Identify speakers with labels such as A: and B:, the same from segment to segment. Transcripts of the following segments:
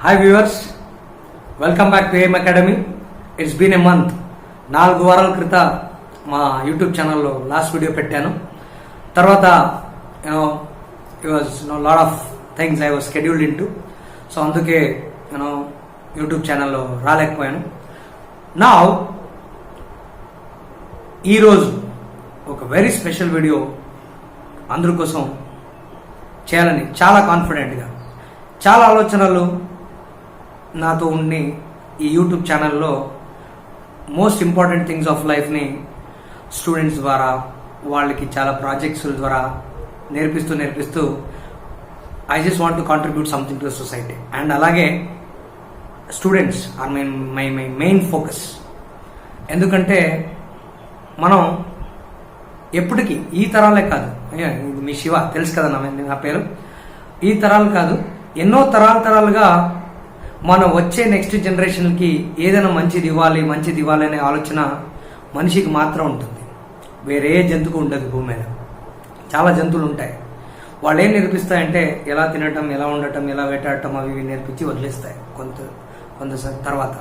A: Hi viewers, welcome back to AM academy. It's been a month. 4 వారాల క్రితం మా YouTube ఛానల్లో లాస్ట్ వీడియో పెట్టాను. తర్వాత it was lot of things I was scheduled in to. So అందుకే YouTube ఛానల్లో రాలేకపోయాను. నా ఈరోజు ఒక వెరీ స్పెషల్ వీడియో అందరి కోసం చేయాలని చాలా కాన్ఫిడెంట్గా, చాలా ఆలోచనలు నాతో ఉండి ఈ యూట్యూబ్ ఛానల్లో మోస్ట్ ఇంపార్టెంట్ థింగ్స్ ఆఫ్ లైఫ్ని స్టూడెంట్స్ ద్వారా, వాళ్ళకి చాలా ప్రాజెక్ట్స్ ద్వారా నేర్పిస్తూ I just want to contribute something to the society. And అలాగే students are my main focus. ఎందుకంటే మనం ఎప్పటికీ ఈ తరాలే కాదు, ఇది మీ శివ తెలుసు కదా నా పేరు, ఈ తరాలు కాదు, ఎన్నో తరాలుగా మనం వచ్చే నెక్స్ట్ జనరేషన్కి ఏదైనా మంచిది ఇవ్వాలి అనే ఆలోచన మనిషికి మాత్రం ఉంటుంది. వేరే జంతువుకు ఉండదు. భూమి మీద చాలా జంతువులు ఉంటాయి. వాళ్ళు ఏం నేర్పిస్తాయంటే ఎలా తినటం, ఎలా ఉండటం, ఎలా వేటాడటం, అవి నేర్పించి వదిలేస్తాయి కొంత తర్వాత.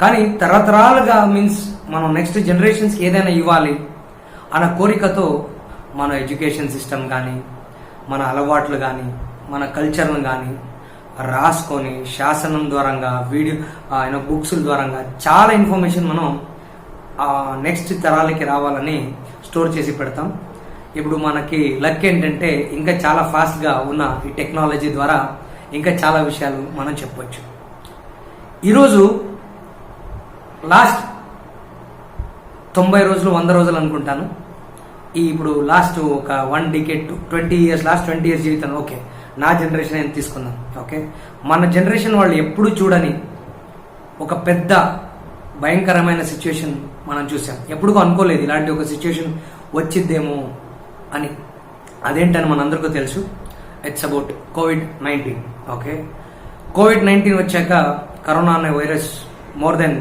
A: కానీ తరతరాలుగా మీన్స్ మనం నెక్స్ట్ జనరేషన్స్కి ఏదైనా ఇవ్వాలి అన్న కోరికతో మన ఎడ్యుకేషన్ సిస్టమ్ కానీ, మన అలవాట్లు కానీ, మన కల్చర్ను కానీ రాసుకొని శాసనం ద్వారంగా, వీడియో బుక్స్ ద్వారంగా చాలా ఇన్ఫర్మేషన్ మనం నెక్స్ట్ తరాలకి రావాలని స్టోర్ చేసి పెడతాం. ఇప్పుడు మనకి లక్ ఏంటంటే ఇంకా చాలా ఫాస్ట్గా ఉన్న ఈ టెక్నాలజీ ద్వారా ఇంకా చాలా విషయాలు మనం చెప్పవచ్చు. ఈరోజు లాస్ట్ 90 రోజులు 100 రోజులు అనుకుంటాను. ఇప్పుడు లాస్ట్ ఒక 1 decade 20 years, లాస్ట్ 20 years జీవితం. ఓకే, నా జనరేషన్ ఏం తీసుకుందాం. ఓకే, మన జనరేషన్ వాళ్ళు ఎప్పుడు చూడని ఒక పెద్ద భయంకరమైన సిచ్యువేషన్ మనం చూసాం. ఎప్పుడు అనుకోలేదు ఇలాంటి ఒక సిచ్యువేషన్ వచ్చిద్దేమో అని. అదేంటని మనందరికీ తెలుసు. It's about COVID-19. Okay, COVID-19 వచ్చాక కరోనా అనే virus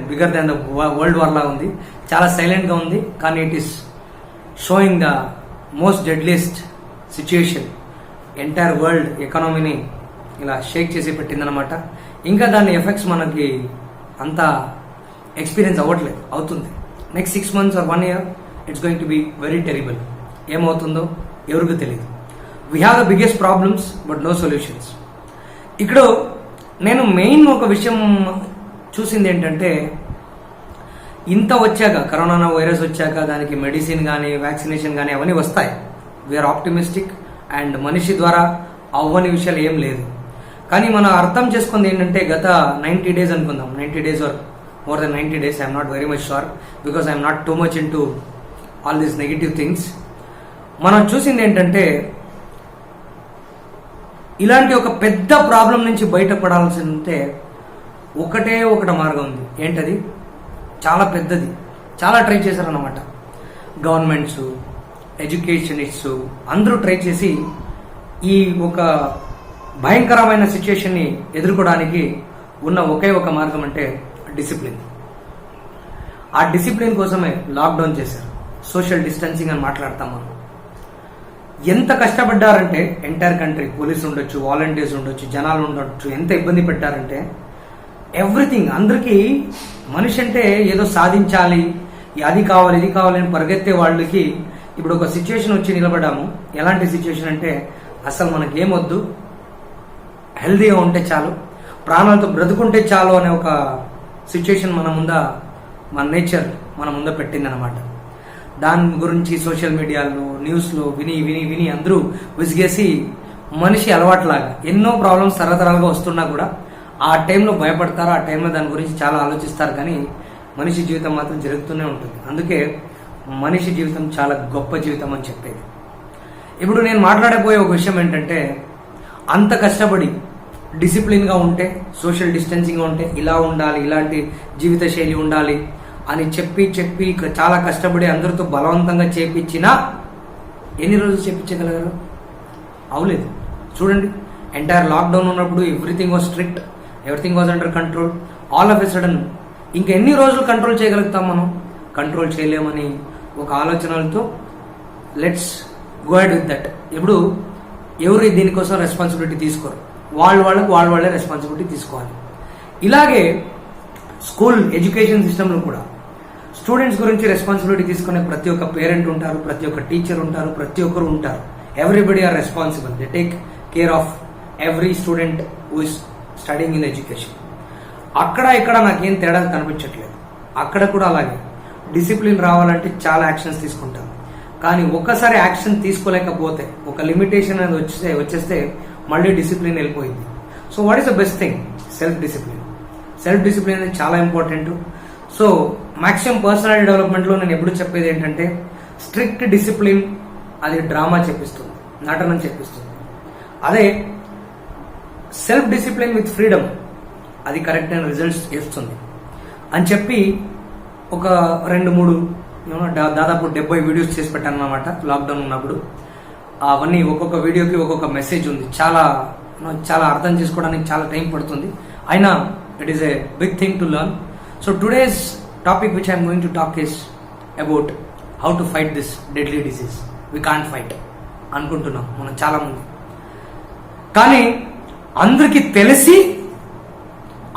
A: bigger than the world war లా ఉంది. చాలా సైలెంట్గా ఉంది, కానీ it is showing the most deadliest situation. Entire world ఎకానమీని ఇలా షేక్ చేసి పెట్టిందనమాట. ఇంకా దాని ఎఫెక్ట్స్ మనకి అంత ఎక్స్పీరియన్స్ అవుతుంది. Next 6 months or 1 year it's going to be very terrible. ఏమవుతుందో ఎవరికి తెలియదు. We have the biggest problems but no solutions. ఇక్కడ నేను మెయిన్ ఒక విషయం చూసింది ఏంటంటే, ఇంత వచ్చాక, కరోనా వైరస్ వచ్చాక దానికి మెడిసిన్ కానీ, వ్యాక్సినేషన్ కానీ అవన్నీ వస్తాయి. We are optimistic. అండ్ మనిషి ద్వారా అవ్వని విషయాలు ఏం లేదు. కానీ మనం అర్థం చేసుకుంది ఏంటంటే, గత 90 days అనుకుందాం, 90 days or more than 90 days, I'm not very much sure because I'm not too much into all these negative things. మనం చూసింది ఏంటంటే, ఇలాంటి ఒక పెద్ద ప్రాబ్లం నుంచి బయటపడాల్సి ఉంటే ఒకటే మార్గం ఉంది. ఏంటది? చాలా పెద్దది. చాలా ట్రై చేశారన్నమాట. గవర్నమెంట్స్, ఎడ్యుకేషనిస్ట్స్ అందరూ ట్రై చేసి ఈ ఒక భయంకరమైన సిచ్యుయేషన్ని ఎదుర్కోవడానికి ఉన్న ఒకే ఒక మార్గం అంటే డిసిప్లిన్. ఆ డిసిప్లిన్ కోసమే లాక్డౌన్ చేశారు. సోషల్ డిస్టెన్సింగ్ అని మాట్లాడతాం మనం. ఎంత కష్టపడ్డారంటే ఎంటైర్ కంట్రీ, పోలీసు ఉండొచ్చు, వాలంటీర్స్ ఉండొచ్చు, జనాలు ఉండొచ్చు, ఎంత ఇబ్బంది పెట్టారంటే ఎవ్రీథింగ్. అందరికీ మనిషి అంటే ఏదో సాధించాలి, అది కావాలి ఇది కావాలి అని పరిగెత్తే వాళ్ళకి ఇప్పుడు ఒక సిచ్యువేషన్ వచ్చి నిలబడ్డాము. ఎలాంటి సిచ్యువేషన్ అంటే, అసలు మనకేమొద్దు, హెల్దీగా ఉంటే చాలు, ప్రాణాలతో బ్రతుకుంటే చాలు అనే ఒక సిచ్యువేషన్ మన నేచర్ మన ముంద పెట్టిందనమాట. దాని గురించి సోషల్ మీడియాలో, న్యూస్లో విని అందరూ విసిగేసి మనిషి అలవాట్లాగా ఎన్నో ప్రాబ్లమ్స్ తరతరాలుగా వస్తున్నా కూడా ఆ టైంలో భయపడతారు, ఆ టైంలో దాని గురించి చాలా ఆలోచిస్తారు. కానీ మనిషి జీవితం మాత్రం జరుగుతూనే ఉంటుంది. అందుకే మనిషి జీవితం చాలా గొప్ప జీవితం అని చెప్పేది. ఇప్పుడు నేను మాట్లాడబోయే ఒక విషయం ఏంటంటే, అంత కష్టపడి డిసిప్లిన్గా ఉంటే, సోషల్ డిస్టెన్సింగ్గా ఉంటే, ఇలా ఉండాలి, ఇలాంటి జీవిత శైలి ఉండాలి అని చెప్పి చాలా కష్టపడి అందరితో బలవంతంగా చేపించినా ఎన్ని రోజులు చేపించగలగారు? అవలేదు. చూడండి, ఎంటైర్ లాక్డౌన్ ఉన్నప్పుడు everything was strict, everything was under control. All of a sudden ఇంకెన్ని రోజులు కంట్రోల్ చేయగలుగుతాం మనం? కంట్రోల్ చేయలేమని ఒక ఆలోచనలతో let's go ahead with that. ఇప్పుడు ఎవరు దీనికోసం రెస్పాన్సిబిలిటీ తీసుకోరు. వాళ్ళే రెస్పాన్సిబిలిటీ తీసుకోవాలి. ఇలాగే స్కూల్ ఎడ్యుకేషన్ సిస్టంలో కూడా స్టూడెంట్స్ గురించి రెస్పాన్సిబిలిటీ తీసుకునే ప్రతి ఒక్క పేరెంట్ ఉంటారు, ప్రతి ఒక్క టీచర్ ఉంటారు, ప్రతి ఒక్కరు ఉంటారు. Everybody are responsible. They take care of every student who is studying in education. అక్కడ ఇక్కడ నాకేం తేడా కనిపించట్లేదు. అక్కడ కూడా అలాగే డిసిప్లిన్ రావాలంటే చాలా యాక్షన్స్ తీసుకుంటాం. కానీ ఒక్కసారి యాక్షన్ తీసుకోలేకపోతే, ఒక లిమిటేషన్ అనేది వచ్చేస్తే మళ్ళీ డిసిప్లిన్ వెళ్ళిపోయింది. So what is the best thing? Self discipline. Self discipline అనేది చాలా ఇంపార్టెంట్. సో మాక్సిమం పర్సనాలిటీ డెవలప్మెంట్లో నేను ఎప్పుడు చెప్పేది ఏంటంటే, స్ట్రిక్ట్ డిసిప్లిన్ అది డ్రామా చెప్పిస్తుంది, నటన చెప్పిస్తుంది. అదే సెల్ఫ్ డిసిప్లిన్ విత్ ఫ్రీడమ్ అది కరెక్ట్ అయిన రిజల్ట్స్ ఇస్తుంది అని చెప్పి ఒక 2-3 దాదాపు 70 వీడియోస్ చేసి పెట్టాను అన్నమాట లాక్డౌన్ ఉన్నప్పుడు. అవన్నీ ఒక్కొక్క వీడియోకి ఒక్కొక్క మెసేజ్ ఉంది. చాలా అర్థం చేసుకోవడానికి చాలా టైం పడుతుంది. అయినా it is a big thing to learn. So today's topic which I'm going to talk is about how to fight this deadly disease. We can't fight అనుకుంటున్నాం మనం చాలా మంది. కానీ అందరికీ తెలిసి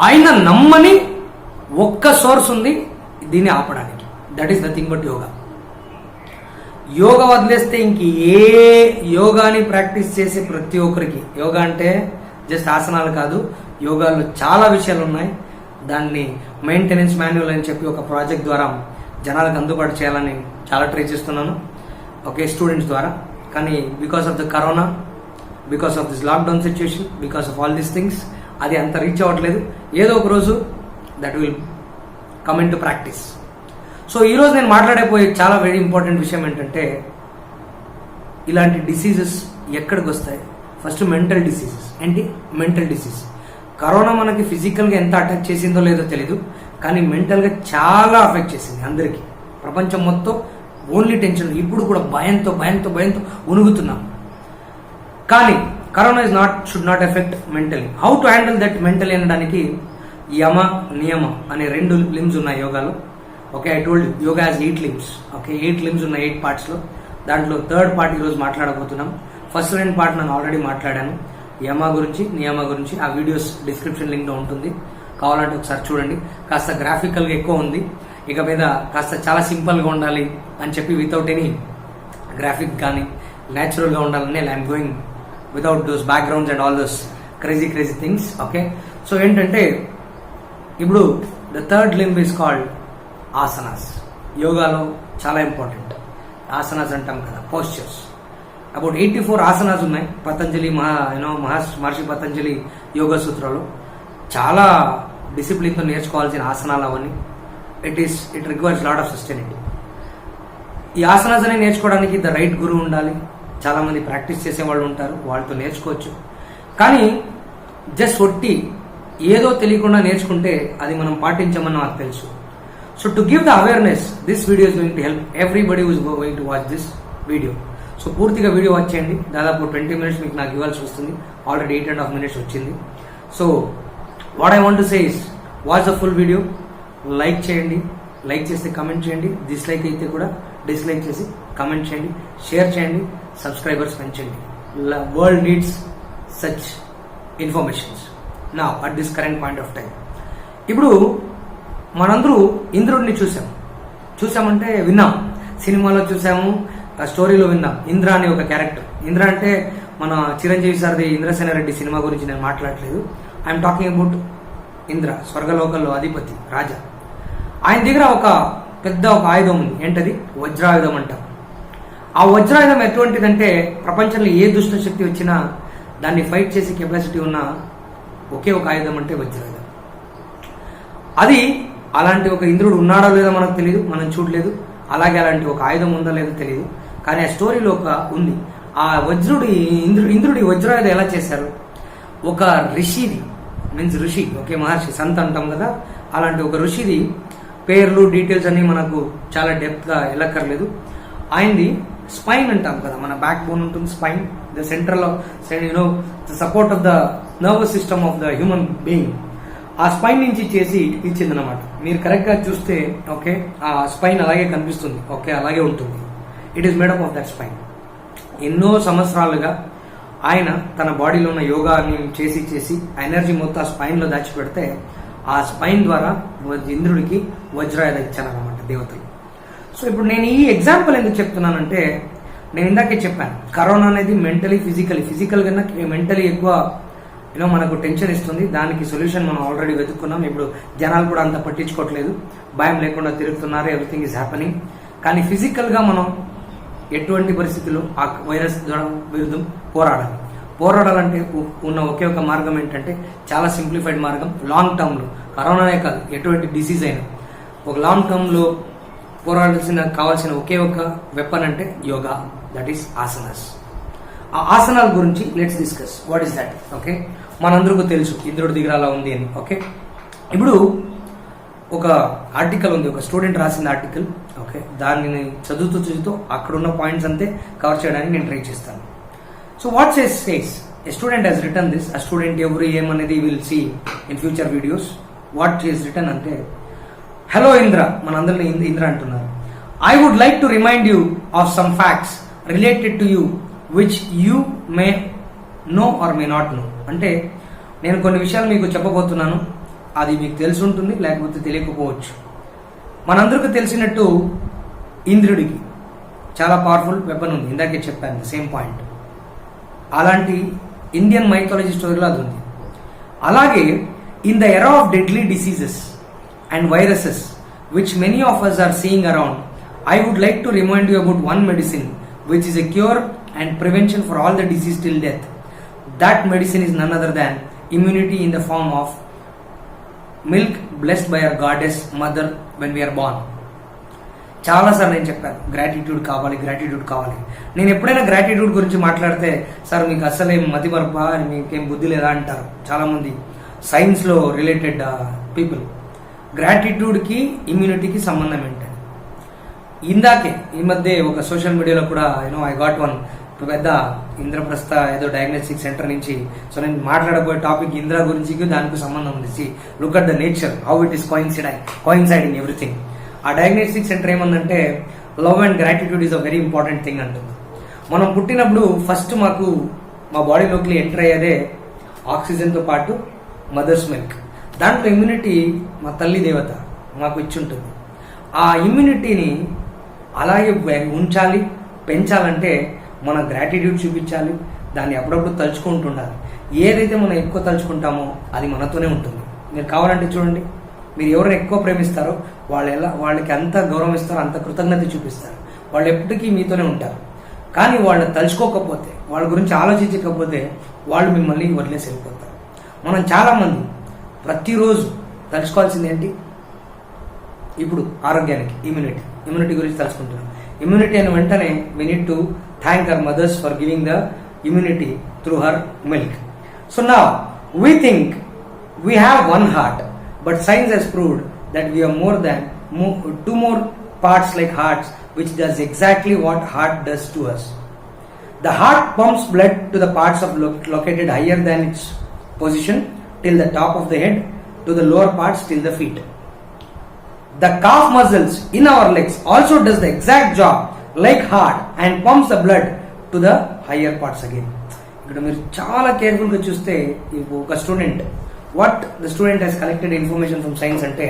A: ఆయన నమ్మని ఒక్క సోర్స్ ఉంది దీన్ని ఆపడానికి. That is nothing but yoga. Yoga వదిలేస్తే ఇంక ఏ యోగాని ప్రాక్టీస్ చేసే ప్రతి ఒక్కరికి, యోగా అంటే జస్ట్ ఆసనాలు కాదు, యోగాలో చాలా విషయాలు ఉన్నాయి. దాన్ని మెయింటెనెన్స్ మాన్యువల్ అని చెప్పి ఒక ప్రాజెక్ట్ ద్వారా జనాలకు అందుబాటు చేయాలని చాలా ట్రై చేస్తున్నాను, ఓకే, స్టూడెంట్స్ ద్వారా. కానీ because of the corona, because of this lockdown situation, because of all these things అది అంత రీచ్ అవ్వట్లేదు. ఏదో ఒక రోజు that will come in to practice. So ఈరోజు నేను మాట్లాడేపోయే చాలా వెరీ ఇంపార్టెంట్ విషయం ఏంటంటే, ఇలాంటి డిసీజెస్ ఎక్కడికి వస్తాయి? First mental diseases. ఏంటి మెంటల్ డిసీజ్? కరోనా మనకి ఫిజికల్గా ఎంత అటాక్ చేసిందో లేదో తెలీదు, కానీ మెంటల్గా చాలా అఫెక్ట్ చేసింది అందరికీ. ప్రపంచం మొత్తం ఓన్లీ టెన్షన్. ఇప్పుడు కూడా భయంతో ఉనుగుతున్నాం. కానీ corona should not effect mentally. How to handle that mentally అనడానికి యమ నియమ అనే 2 లిమ్స్ ఉన్నాయి యోగాలో. Okay, I told yoga has 8 limbs. Okay, 8 limbs ఉన్నాయి 8 పార్ట్స్లో. దాంట్లో 3rd పార్ట్ ఈరోజు మాట్లాడబోతున్నాం. ఫస్ట్ 2 పార్ట్ నేను ఆల్రెడీ మాట్లాడాను, యమ గురించి, నియమ గురించి. ఆ వీడియోస్ డిస్క్రిప్షన్ లింక్లో ఉంటుంది, కావాలంటే ఒకసారి చూడండి. కాస్త గ్రాఫికల్గా ఎక్కువ ఉంది, ఇక మీద కాస్త చాలా సింపుల్గా ఉండాలి అని చెప్పి వితౌట్ ఎనీ గ్రాఫిక్ కానీ న్యాచురల్గా ఉండాలని I'm going without those backgrounds and all those crazy things. Okay, so ఏంటంటే ఇప్పుడు the 3rd limb is called asanas. యోగాలో చాలా ఇంపార్టెంట్ ఆసనాస్ అంటాం కదా, పోస్చర్స్. అబౌట్ 84 ఆసనాస్ ఉన్నాయి పతంజలి మహర్షి పతంజలి యోగా సూత్రాలు. చాలా డిసిప్లిన్తో నేర్చుకోవాల్సిన ఆసనాలు అవన్నీ. It requires lot of సస్టైనిటీ. ఈ ఆసనాస్ అని నేర్చుకోవడానికి ద రైట్ గురువు ఉండాలి. చాలా మంది ప్రాక్టీస్ చేసే వాళ్ళు ఉంటారు, వాళ్ళతో నేర్చుకోవచ్చు. కానీ జస్ట్ ఒట్టి ఏదో తెలియకుండా నేర్చుకుంటే అది మనం పాటించమని నాకు తెలుసు. So to give the awareness, this video is going to help everybody who is going to watch this video. So పూర్తిగా వీడియో వాచ్ చేయండి. దాదాపు 20 మినిట్స్ మీకు నాకు ఇవ్వాల్సి వస్తుంది. ఆల్రెడీ 8.5 మినిట్స్ వచ్చింది. So what I want to say is, watch the full video. Like చేయండి, like చేస్తే కమెంట్ చేయండి, డిస్లైక్ అయితే కూడా డిస్లైక్ చేసి కమెంట్ చేయండి, షేర్ చేయండి, సబ్స్క్రైబర్స్ పెంచండి. World needs such informations now at this current point of time. ఇప్పుడు మనందరూ ఇంద్రుడిని చూసామంటే విన్నాం, సినిమాలో చూసాము, స్టోరీలో విన్నాం. ఇంద్ర అనే ఒక క్యారెక్టర్. ఇంద్ర అంటే మన చిరంజీవి సార్ది ఇంద్రసేనారెడ్డి సినిమా గురించి నేను మాట్లాడట్లేదు. ఐఎమ్ టాకింగ్ అబౌట్ ఇంద్ర, స్వర్గలోకంలో అధిపతి, రాజా. ఆయన దగ్గర ఒక పెద్ద ఆయుధం ఉంది. ఏంటది? వజ్రాయుధం అంటాం. ఆ వజ్రాయుధం ఎటువంటిదంటే, ప్రపంచంలో ఏ దుష్ట శక్తి వచ్చినా దాన్ని ఫైట్ చేసే కెపాసిటీ ఉన్న ఒకే ఒక ఆయుధం అంటే వజ్రాయుధం. అది అలాంటి ఒక ఇంద్రుడు ఉన్నాడో లేదో మనకు తెలియదు, మనం చూడలేదు. అలాగే అలాంటి ఒక ఆయుధం ఉందో లేదో తెలియదు, కానీ ఆ స్టోరీలో ఒక ఉంది. ఆ ఇంద్రుడి వజ్రాయుధం ఎలా చేశారు? ఒక ఋషిది, మీన్స్ ఋషి, ఓకే, మహర్షి, సంత్ అంటాం కదా, అలాంటి ఒక ఋషిది పేర్లు డీటెయిల్స్ అన్ని మనకు చాలా డెప్త్గా వెళ్ళక్కర్లేదు. ఆయనది స్పైన్ అంటాం కదా, మన బ్యాక్ బోన్ ఉంటుంది, spine, the central the support of the nervous system of the human being. ఆ స్పైన్ నుంచి చేసి ఇచ్చిందనమాట. మీరు కరెక్ట్గా చూస్తే, ఓకే, ఆ స్పైన్ అలాగే కనిపిస్తుంది, ఓకే, అలాగే ఉంటుంది. It is made up of that spine. ఎన్నో సంవత్సరాలుగా ఆయన తన బాడీలో ఉన్న యోగాని చేసి ఆ ఎనర్జీ మొత్తం ఆ స్పైన్లో దాచిపెడితే ఆ స్పైన్ ద్వారా ఇంద్రుడికి వజ్రాయుధ ఇచ్చారన్నమాట దేవతలు. సో ఇప్పుడు నేను ఈ ఎగ్జాంపుల్ ఎందుకు చెప్తున్నానంటే, నేను ఇందాకే చెప్పాను, కరోనా అనేది మెంటలీ ఫిజికల్ కన్నా మెంటలీ ఎక్కువ మనకు టెన్షన్ ఇస్తుంది. దానికి సొల్యూషన్ మనం ఆల్రెడీ వెతుక్కున్నాం. ఇప్పుడు జనాలు కూడా అంత పట్టించుకోవట్లేదు, భయం లేకుండా తిరుగుతున్నారు, ఎవ్రీథింగ్ ఈజ్ హ్యాపెనింగ్. కానీ ఫిజికల్గా మనం ఎటువంటి పరిస్థితుల్లో ఆ వైరస్ విరుద్ధం పోరాడాలంటే ఉన్న ఒకే ఒక మార్గం ఏంటంటే చాలా సింప్లిఫైడ్ మార్గం. లాంగ్ టర్మ్లో కరోనానే కాదు, ఎటువంటి డిసీజ్ అయినా ఒక లాంగ్ టర్మ్లో కావాల్సిన ఒకే ఒక వెపన్ అంటే యోగా, దట్ ఈస్ ఆసనాస్. ఆ ఆసనాల గురించి let's discuss what is that. Okay, మనందరికీ తెలుసు ఇంద్రుడి దగ్గర అలా ఉంది అని. ఓకే, ఇప్పుడు ఒక ఆర్టికల్ ఉంది, ఒక స్టూడెంట్ రాసిన ఆర్టికల్. ఓకే, దానిని చదువుతూ అక్కడున్న పాయింట్స్ అంతే కవర్ చేయడానికి నేను ట్రై చేస్తాను. So what says a student he's return this. ఆ స్టూడెంట్ ఎవరు ఏమనేది will see in future videos. What is return అంటే, హలో ఇంద్ర, మనందరినీ ఇంద్ర అంటున్నారు. I would like to remind you of some facts related to you which you may know or may not know. అంటే నేను కొన్ని విషయాలు మీకు చెప్పబోతున్నాను, అది మీకు తెలిసి ఉంటుంది లేకపోతే తెలియకపోవచ్చు. మనందరికీ తెలిసినట్టు ఇంద్రుడికి చాలా పవర్ఫుల్ వెపన్ ఉంది, ఇందాకే చెప్పాను సేమ్ పాయింట్. అలాంటి ఇండియన్ మైథాలజీ స్టోరీలో అది ఉంది. అలాగే in the era of deadly diseases and viruses which many of us are seeing around, I would like to remind you about one medicine which is a cure and prevention for all the disease till death. That medicine is none other than immunity in the form of milk blessed by our goddess mother when we are born. చాలాసార్లు నేను చెప్పాను gratitude కావాలి. నేను ఎప్పుడైనా gratitude గురించి మాట్లాడితే, sir మీకు అసలేం మతిమరపా, మీకేం బుద్ధి లేదా అంటారు చాలామంది సైన్స్లో రిలేటెడ్ పీపుల్. గ్రాటిట్యూడ్కి ఇమ్యూనిటీకి సంబంధం ఏంటని ఇందాకే ఈ మధ్య ఒక సోషల్ మీడియాలో కూడా ఐ గాట్ వన్ పెద్ద ఇంద్రప్రస్థ ఏదో డయాగ్నోస్టిక్ సెంటర్ నుంచి. సో నేను మాట్లాడబోయే టాపిక్ ఇంద్ర గురించి, దానికి సంబంధం ఉంది. Look at the nature how it is coinciding everything. ఆ డయాగ్నోస్టిక్ సెంటర్ ఏమందంటే, love and gratitude is a very important thing అంటుంది. మనం పుట్టినప్పుడు ఫస్ట్ మా బాడీలోకి ఎంటర్ అయ్యేదే ఆక్సిజన్తో పాటు మదర్స్ మిల్క్. దాంట్లో ఇమ్యూనిటీ మా తల్లి దేవత మాకు ఇచ్చుంటుంది. ఆ ఇమ్యూనిటీని అలాగే ఉంచాలి, పెంచాలంటే మన గ్రాటిట్యూడ్ చూపించాలి, దాన్ని అప్పుడప్పుడు తలుచుకుంటుండాలి. ఏదైతే మనం ఎక్కువ తలుచుకుంటామో అది మనతోనే ఉంటుంది. మీరు కావాలంటే చూడండి, మీరు ఎవరైనా ఎక్కువ ప్రేమిస్తారో వాళ్ళకి ఎంత గౌరవం ఇస్తారో అంత కృతజ్ఞత చూపిస్తారు, వాళ్ళు ఎప్పటికీ మీతోనే ఉంటారు. కానీ వాళ్ళని తలుచుకోకపోతే, వాళ్ళ గురించి ఆలోచించకపోతే వాళ్ళు మిమ్మల్ని వదిలేసి వెళ్ళిపోతారు. మనం చాలామంది ప్రతిరోజు తలుచుకోవాల్సింది ఏంటి? ఇప్పుడు ఆరోగ్యానికి ఇమ్యూనిటీ గురించి తెలుసుకుంటున్నాం. ఇమ్యూనిటీ అని వెంటనే we need to thank our mothers for giving the immunity through her milk. So now we think we have one heart, but science has proved that we have two more parts like hearts, which does exactly what heart does to us. The heart pumps blood to the parts located higher than its position till the top of the head, to the lower parts till the feet. The calf muscles in our legs also does the exact job like heart and pumps the blood to the higher parts again. ఇక్కడ మీరు చాలా కేర్ఫుల్గా చూస్తే ఒక student what the student has collected information from science అంటే,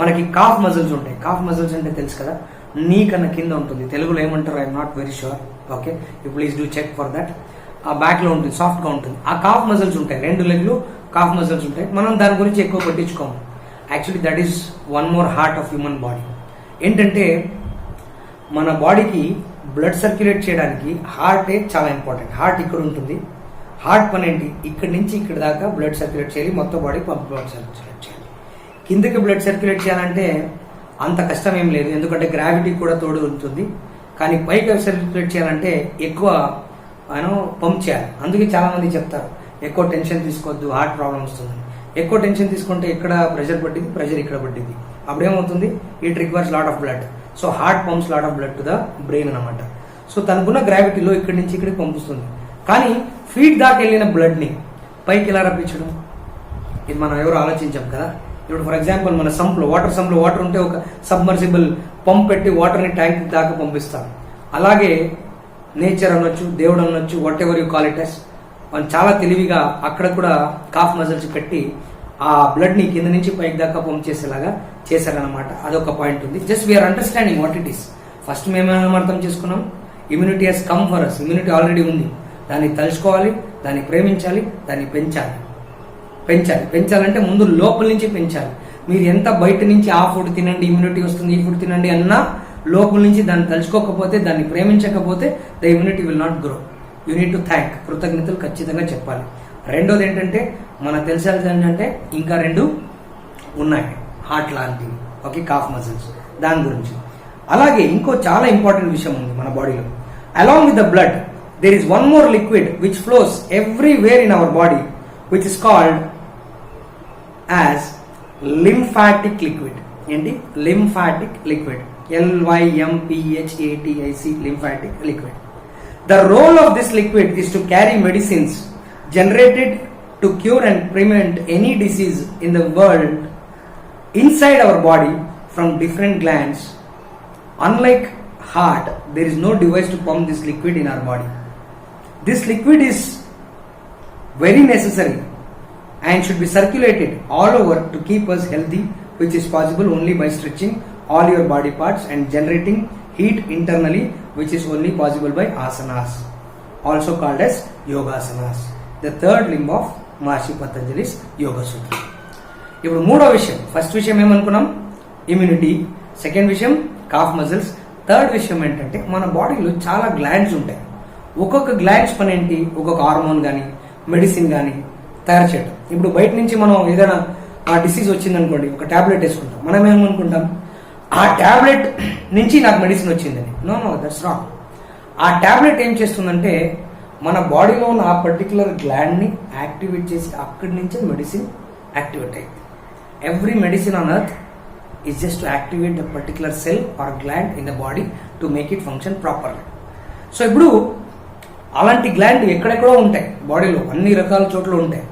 A: మనకి calf muscles ఉంటాయి. Calf muscles అంటే తెలుసు కదా, నీ కన్నా కింద ఉంటుంది. తెలుగులో ఏమంటారు I'm not very sure. Okay, you please do check for that. ఆ బ్యాక్లో ఉంటుంది, సాఫ్ట్గా ఉంటుంది. ఆ కాఫ్ మజిల్స్ ఉంటాయి, 2 లెగ్లు కాఫ్ మజిల్స్ ఉంటాయి. మనం దాని గురించి ఎక్కువ పట్టించుకోము. Actually that is one more heart of human body. ఏంటంటే మన బాడీకి బ్లడ్ సర్క్యులేట్ చేయడానికి హార్టే చాలా ఇంపార్టెంట్. హార్ట్ ఇక్కడ ఉంటుంది. హార్ట్ పని ఏంటి? ఇక్కడి నుంచి ఇక్కడ దాకా బ్లడ్ సర్క్యులేట్ చేయాలి, మొత్తం బాడీ బ్లడ్ సర్క్యులేట్ చేయాలి. కిందకి బ్లడ్ సర్క్యులేట్ చేయాలంటే అంత కష్టం ఏం లేదు, ఎందుకంటే గ్రావిటీ కూడా తోడు ఉంటుంది. కానీ పైకి సర్క్యులేట్ చేయాలంటే ఎక్కువ పంప్ చేయాలి. అందుకే చాలా మంది చెప్తారు ఎక్కువ టెన్షన్ తీసుకోవద్దు, హార్ట్ ప్రాబ్లం వస్తుంది. ఎక్కువ టెన్షన్ తీసుకుంటే ఇక్కడ ప్రెషర్ పట్టింది, ప్రెషర్ ఇక్కడ పట్టింది, అప్పుడేమవుతుంది? It requires lot of blood. So heart pumps lot of blood to the brain అనమాట. సో తనకున్న గ్రావిటీలో ఇక్కడి నుంచి ఇక్కడికి పంపిస్తుంది. కానీ ఫీట్ దాకా వెళ్ళిన బ్లడ్ని పైకి ఎలా రప్పించడం? ఇది మనం ఎవరు ఆలోచించాం కదా. ఇప్పుడు ఫర్ ఎగ్జాంపుల్ మన సంప్లో వాటర్ ఉంటే ఒక సబ్మర్సిబుల్ పంప్ పెట్టి వాటర్ని ట్యాంక్ దాకా పంపిస్తాం. అలాగే నేచర్ అనొచ్చు, దేవుడు అనొచ్చు, whatever you call it as, వాళ్ళు చాలా తెలివిగా అక్కడ కూడా కాఫ్ మజిల్స్ పెట్టి ఆ బ్లడ్ ని కింద నుంచి పైకి దాకా పంప్ చేసేలాగా చేశారనమాట. అదొక పాయింట్ ఉంది. Just we're understanding what it is. First మేమేమో అర్థం చేసుకున్నాం, immunity has come for us. Immunity already ఉంది, దాన్ని తలుచుకోవాలి, దాన్ని ప్రేమించాలి, దాన్ని పెంచాలంటే ముందు లోపల నుంచి పెంచాలి. మీరు ఎంత బయట నుంచి ఆ ఫుడ్ తినండి ఇమ్యూనిటీ వస్తుంది, ఈ ఫుడ్ తినండి అన్నా లోపల నుంచి దాన్ని తలుచుకోకపోతే, దాన్ని ప్రేమించకపోతే the immunity will not grow. You need to thank, కృతజ్ఞతలు ఖచ్చితంగా చెప్పాలి. రెండోది ఏంటంటే మనకు తెలిసేది ఏంటంటే ఇంకా 2 ఉన్నాయి హార్ట్ లాంటివి, ఓకే, కాఫ్ మజిల్స్, దాని గురించి. అలాగే ఇంకో చాలా ఇంపార్టెంట్ విషయం ఉంది మన బాడీలో. Along with the blood there is one more liquid which flows everywhere in our body which is called as lymphatic liquid. ఏంటి? Lymphatic liquid, LYMPHATIC, lymphatic liquid. The role of this liquid is to carry medicines generated to cure and prevent any disease in the world inside our body from different glands. Unlike heart, there is no device to pump this liquid in our body. This liquid is very necessary and should be circulated all over to keep us healthy, which is possible only by stretching all your body parts and generating heat internally, which is only possible by asanas, also called as yogasanas. The third limb of Maharishi Patanjali's Yoga Sutra. ఇప్పుడు మూడో విషయం, first విషయం ఏమనుకున్నాం? Immunity. Second విషయం calf muscles. Third విషయం ఏంటంటే మన బాడీలో చాలా గ్లాండ్స్ ఉంటాయి. ఒక్కొక్క గ్లాండ్స్ పని ఏంటి? ఒక్కొక్క హార్మోన్ కానీ మెడిసిన్ కానీ తయారు చేయడం. ఇప్పుడు బయట నుంచి మనం ఏదైనా ఆ డిసీజ్ వచ్చిందనుకోండి, ఒక టాబ్లెట్ వేసుకుంటాం. మనం ఏమనుకుంటాం? ఆ టాబ్లెట్ నుంచి నాకు మెడిసిన్ వచ్చిందని. No, that's wrong. ఆ టాబ్లెట్ ఏం చేస్తుందంటే మన బాడీలో ఉన్న ఆ పర్టికులర్ గ్లాండ్ని యాక్టివేట్ చేసి అక్కడి నుంచే మెడిసిన్ యాక్టివేట్ అయింది. Every medicine on earth is just to activate the particular cell or gland in the body to make it function properly. So ఇప్పుడు అలాంటి గ్లాండ్ ఎక్కడెక్కడో ఉంటాయి బాడీలో, అన్ని రకాల చోట్ల ఉంటాయి.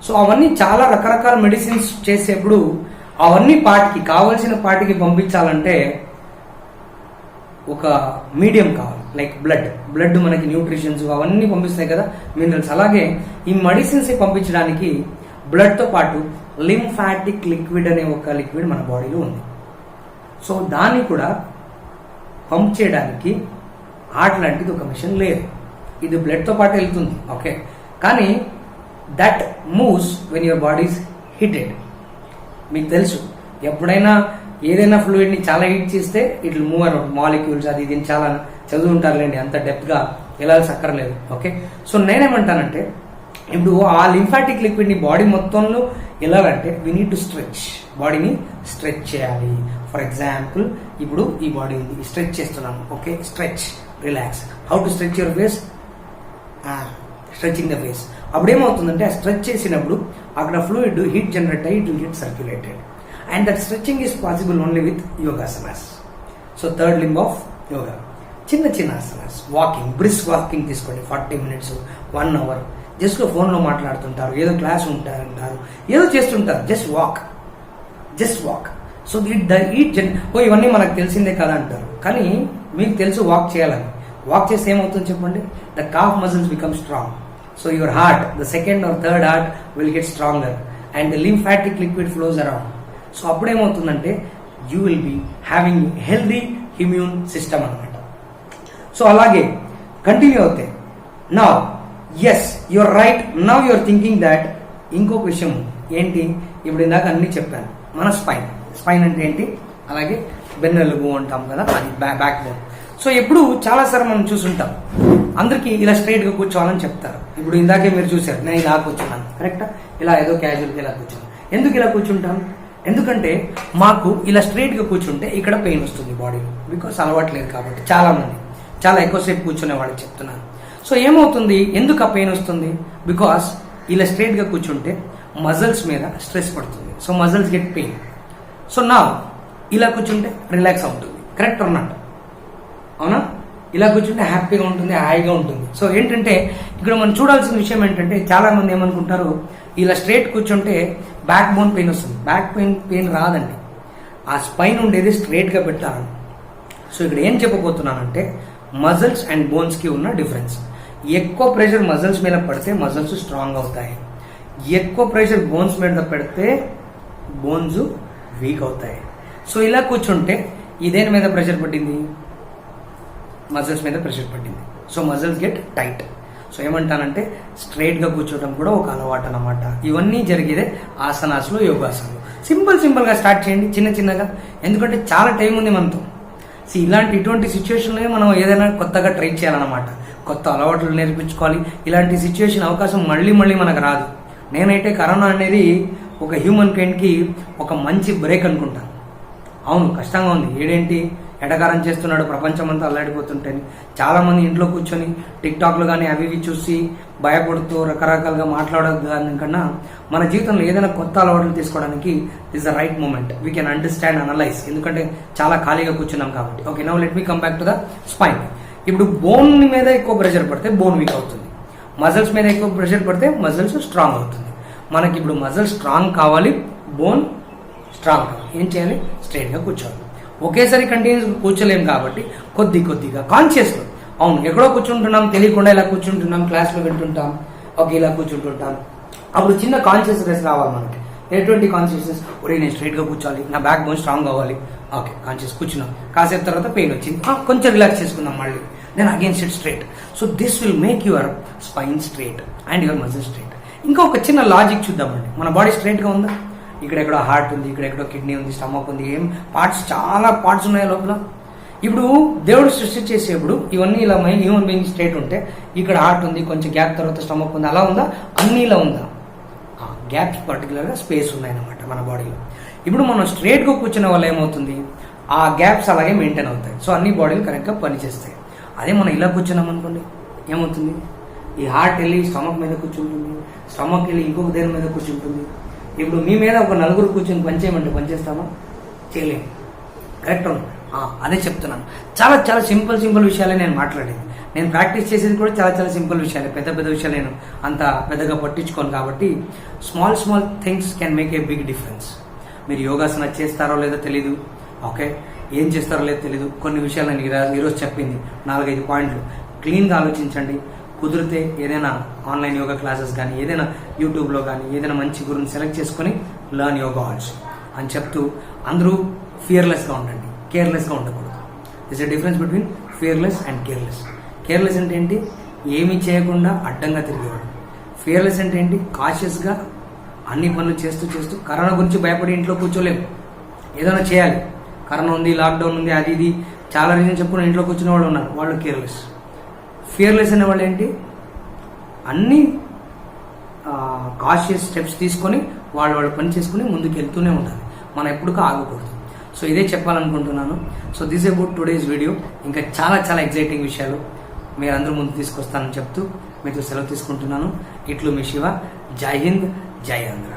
A: సో అవన్నీ చాలా రకరకాల మెడిసిన్స్ చేసేప్పుడు అవన్నీ పార్ట్కి కావలసిన పార్ట్కి పంపించాలంటే ఒక మీడియం కావాలి, లైక్ బ్లడ్ మనకి న్యూట్రిషన్స్ అవన్నీ పంపిస్తాయి కదా, మినరల్స్. అలాగే ఈ మెడిసిన్స్ పంపించడానికి బ్లడ్తో పాటు లింఫాటిక్ లిక్విడ్ అనే ఒక లిక్విడ్ మన బాడీలో ఉంది. సో దాన్ని కూడా పంప్ చేయడానికి హార్ట్ లాంటిది ఒక మిషన్ లేదు. ఇది బ్లడ్తో పాటు వెళ్తుంది, ఓకే, కానీ that moves when your body is heated. మీకు తెలుసు, ఎప్పుడైనా ఏదైనా ఫ్లూయిడ్ని చాలా హీట్ చేస్తే it will move around, molecules అది ఇది చాలా చదువుంటారులేండి, అంత డెప్త్గా వెళ్ళాల్సి అక్కర్లేదు, ఓకే. సో నేనేమంటానంటే ఇప్పుడు ఆ లింఫాటిక్ లిక్విడ్ని బాడీ మొత్తంలో వెళ్ళాలంటే వీ నీడ్ టు స్ట్రెచ్, బాడీని స్ట్రెచ్ చేయాలి. ఫర్ ఎగ్జాంపుల్ ఇప్పుడు ఈ బాడీ ఉంది, స్ట్రెచ్ చేస్తున్నాను, okay, stretch, relax. How to stretch your face? Stretching the face. అప్పుడేమవుతుందంటే ఆ స్ట్రెచ్ చేసినప్పుడు అక్కడ ఫ్లూయిడ్ హీట్ జనరేట్ అయ్యి it will get circulated, and that stretching is possible only with yogasanas. So third limb of yoga, చిన్న చిన్న asanas. Walking, brisk walking తీసుకోండి, 40 minutes, 1 hour. Just ఫోన్లో మాట్లాడుతుంటారు, ఏదో క్లాస్ ఉంటారంటారు, ఏదో చేస్తుంటారు, జస్ట్ వాక్. సో ఇవన్నీ మనకు తెలిసిందే కదా అంటారు, కానీ మీకు తెలుసు వాక్ చేయాలని. వాక్ చేస్తే ఏమవుతుంది చెప్పండి? The calf muscles become strong. So your heart, the second or third heart will get stronger and the lymphatic liquid flows around. So అప్పుడేమవుతుందంటే you will be having healthy immune system అనమాట. So అలాగే continue అవుతాయి. Now yes your right, now your thinking that ఇంకొక విషయం ఏంటి? ఇప్పుడు ఇందాక అన్ని చెప్పాను. మన స్పైన్ అంటే ఏంటి? అలాగే బెన్నెలుగు అంటాం కదా, అది బ్యాక్ బోన్. సో ఎప్పుడు చాలాసార్లు మనం చూసుంటాం, అందరికీ ఇలా స్ట్రైట్గా కూర్చోవాలని చెప్తారు. ఇప్పుడు ఇందాకే మీరు చూసారు, నేను ఇలా కూర్చున్నాను, కరెక్టా? ఇలా ఏదో క్యాజువల్గా ఇలా కూర్చున్నాను. ఎందుకు ఇలా కూర్చుంటాం? ఎందుకంటే మాకు ఇలా స్ట్రైట్గా కూర్చుంటే ఇక్కడ పెయిన్ వస్తుంది బాడీలో, బికాస్ అలవాట్లేదు కాబట్టి. చాలా ఎక్కువసేపు కూర్చునే వాళ్ళకి చెప్తున్నాను. సో ఏమవుతుంది, ఎందుకు ఆ పెయిన్ వస్తుంది? బికాస్ ఇలా స్ట్రైట్గా కూర్చుంటే మజిల్స్ మీద స్ట్రెస్ పడుతుంది, so muscles get pain. So నా ఇలా కూర్చుంటే రిలాక్స్ అవుతుంది, కరెక్ట్ ఆర్ నాట్? అవునా? ఇలా కూర్చుంటే హ్యాపీగా ఉంటుంది, హాయిగా ఉంటుంది. సో ఏంటంటే ఇక్కడ మనం చూడాల్సిన విషయం ఏంటంటే, చాలా మంది ఏమనుకుంటారు, ఇలా స్ట్రైట్ కూర్చుంటే బ్యాక్ బోన్ పెయిన్ వస్తుంది. బ్యాక్ పెయిన్ రాదండి, ఆ స్పైన్ ఉండేది స్ట్రైట్గా పెట్టాలని. సో ఇక్కడ ఏం చెప్పబోతున్నానంటే మజిల్స్ అండ్ బోన్స్కి ఉన్న డిఫరెన్స్. ఎక్కువ ప్రెషర్ మజిల్స్ మీద పడితే మజిల్స్ స్ట్రాంగ్ అవుతాయి, ఎక్కువ ప్రెషర్ బోన్స్ మీద పెడితే బోన్స్ వీక్ అవుతాయి. సో ఇలా కూర్చుంటే ఇదేని మీద ప్రెషర్ పట్టింది, మజిల్స్ మీద ప్రెషర్ పట్టింది. So muscles get tight. So ఏమంటానంటే స్ట్రైట్గా కూర్చోవడం కూడా ఒక అలవాటు అనమాట. ఇవన్నీ జరిగేదే ఆసనాస్లో, యోగాసనాలు. సింపుల్గా స్టార్ట్ చేయండి, చిన్న చిన్నగా. ఎందుకంటే చాలా టైం ఉంది మనతో. ఇటువంటి సిచ్యువేషన్లో మనం ఏదైనా కొత్తగా ట్రై చేయాలన్నమాట. కొత్త అలవాట్లు నేర్పించుకోవాలి. ఇలాంటి సిచ్యువేషన్ అవకాశం మళ్ళీ మనకు రాదు. నేనైతే కరోనా అనేది ఒక హ్యూమన్ కైండ్కి ఒక మంచి బ్రేక్ అనుకుంటాను. అవును, కష్టంగా ఉంది. ఏడేంటి ఎటకారం చేస్తున్నాడు, ప్రపంచం అంతా అల్లాడిపోతుంటే చాలా మంది ఇంట్లో కూర్చొని టిక్టాక్లు కానీ అవి ఇవి చూసి భయపడుతూ రకరకాలుగా మాట్లాడడానికన్నా మన జీవితంలో ఏదైనా కొత్త అలవాట్లు తీసుకోవడానికి is the right moment. We can understand, analyse. ఎందుకంటే చాలా ఖాళీగా కూర్చున్నాం కాబట్టి. Okay, now let me come back to the spine. ఇప్పుడు బోన్ మీద ఎక్కువ ప్రెషర్ పడితే బోన్ వీక్ అవుతుంది, మజిల్స్ మీద ఎక్కువ ప్రెషర్ పడితే మజిల్స్ స్ట్రాంగ్ అవుతుంది. మనకి ఇప్పుడు మజిల్ స్ట్రాంగ్ కావాలి, బోన్ స్ట్రాంగ్ కావాలి. ఏం చేయాలి? స్ట్రైట్గా కూర్చోవాలి. ఒకేసారి కంటిన్యూస్ కూర్చోలేం కాబట్టి కొద్దిగా కాన్షియస్లో, అవును ఎక్కడో కూర్చుంటున్నాం, తెలియకుండా ఇలా కూర్చుంటున్నాం, క్లాస్లో వింటుంటాం, ఓకే ఇలా కూర్చుంటుంటాం. అప్పుడు చిన్న కాన్షియస్నెస్ రావాలి మనకి. ఎటువంటి కాన్షియస్నెస్? ఒరే నేను స్ట్రైట్గా కూర్చోవాలి, నా బ్యాక్ బోన్ స్ట్రాంగ్ అవ్వాలి. ఓకే, కాన్షియస్ కూర్చున్నాం. కాసేపు తర్వాత పెయిన్ వచ్చింది, కొంచెం రిలాక్స్ చేసుకుందాం మళ్ళీ. Then again sit straight. So this will make your spine straight and your muscle straight. ఇంకా ఒక చిన్న లాజిక్ చూద్దామండి. మన బాడీ స్ట్రైట్గా ఉందా? ఇక్కడెక్కడో హార్ట్ ఉంది, ఇక్కడెక్కడో కిడ్నీ ఉంది, స్టమక్ ఉంది, ఏం పార్ట్స్, చాలా పార్ట్స్ ఉన్నాయి లోపల. ఇప్పుడు దేవుడు సృష్టి చేసేప్పుడు ఇవన్నీ ఇలా హ్యూమన్ బీయింగ్ స్ట్రైట్ ఉంటే ఇక్కడ హార్ట్ ఉంది, కొంచెం గ్యాప్ తర్వాత స్టమక్ ఉంది, అలా ఉందా? అన్నీ ఇలా ఉందా? గ్యాప్స్ పర్టికులర్గా స్పేస్ ఉన్నాయన్నమాట మన బాడీలో. ఇప్పుడు మనం స్ట్రైట్గా కూర్చునే వల్ల ఏమవుతుంది? ఆ గ్యాప్స్ అలాగే మెయింటైన్ అవుతాయి. సో అన్ని బాడీలు కరెక్ట్గా పనిచేస్తాయి. అదే మనం ఇలా కూర్చున్నాం అనుకోండి, ఏమవుతుంది? ఈ హార్ట్ వెళ్ళి స్టమక్ మీద కూర్చుంటుంది, స్టమక్ వెళ్ళి ఇంకొక దేని మీద కూర్చుంటుంది. ఇప్పుడు మీ మీద ఒక నలుగురు కూర్చొని పనిచేయమంటే పనిచేస్తామా? చేయలేము. కరెక్ట్? అదే చెప్తున్నాను. చాలా సింపుల్ విషయాలే నేను మాట్లాడేది. నేను ప్రాక్టీస్ చేసేది కూడా చాలా సింపుల్ విషయాలే. పెద్ద విషయాలు నేను అంత పెద్దగా పట్టించుకోను కాబట్టి small things can make a big difference. మీరు యోగాసన చేస్తారో లేదో తెలీదు, ఓకే, ఏం చేస్తారో లేదో తెలీదు. కొన్ని విషయాలు నేను ఈరోజు చెప్పింది 4-5 పాయింట్లు. క్లీన్గా ఆలోచించండి. కుదిరితే ఏదైనా ఆన్లైన్ యోగా క్లాసెస్ కానీ, ఏదైనా యూట్యూబ్లో కానీ ఏదైనా మంచి గురుని సెలెక్ట్ చేసుకొని లర్న్ యోగా ఆల్సో అని చెప్తూ, అందరూ ఫియర్లెస్గా ఉండండి, కేర్లెస్గా ఉండకూడదు. This a difference between fearless and careless. Careless అంటే ఏంటి? ఏమీ చేయకుండా అడ్డంగా తిరిగేవాడు. ఫియర్లెస్ అంటే ఏంటి? కాషియస్గా అన్ని పనులు చేస్తూ కరోనా గురించి భయపడి ఇంట్లో కూర్చోలేము, ఏదైనా చేయాలి. కరోనా ఉంది, లాక్డౌన్ ఉంది, అది ఇది చాలా రీజన్ చెప్పుకుని ఇంట్లో కూర్చునే వాళ్ళు ఉన్నారు, వాళ్ళు కేర్లెస్. ఫియర్లెస్ అనేవాళ్ళు ఏంటి? అన్ని కాషియస్ స్టెప్స్ తీసుకొని వాళ్ళు పని చేసుకుని ముందుకు వెళ్తూనే ఉండాలి. మనం ఎప్పుడు ఆగకూడదు. సో ఇదే చెప్పాలనుకుంటున్నాను. So this about today's video. ఇంకా చాలా ఎగ్జైటింగ్ విషయాలు మీరందరూ ముందు తీసుకొస్తానని చెప్తూ మీతో సెలవు తీసుకుంటున్నాను. ఇట్లు మీ శివ. జై హింద్, జై ఆంధ్ర.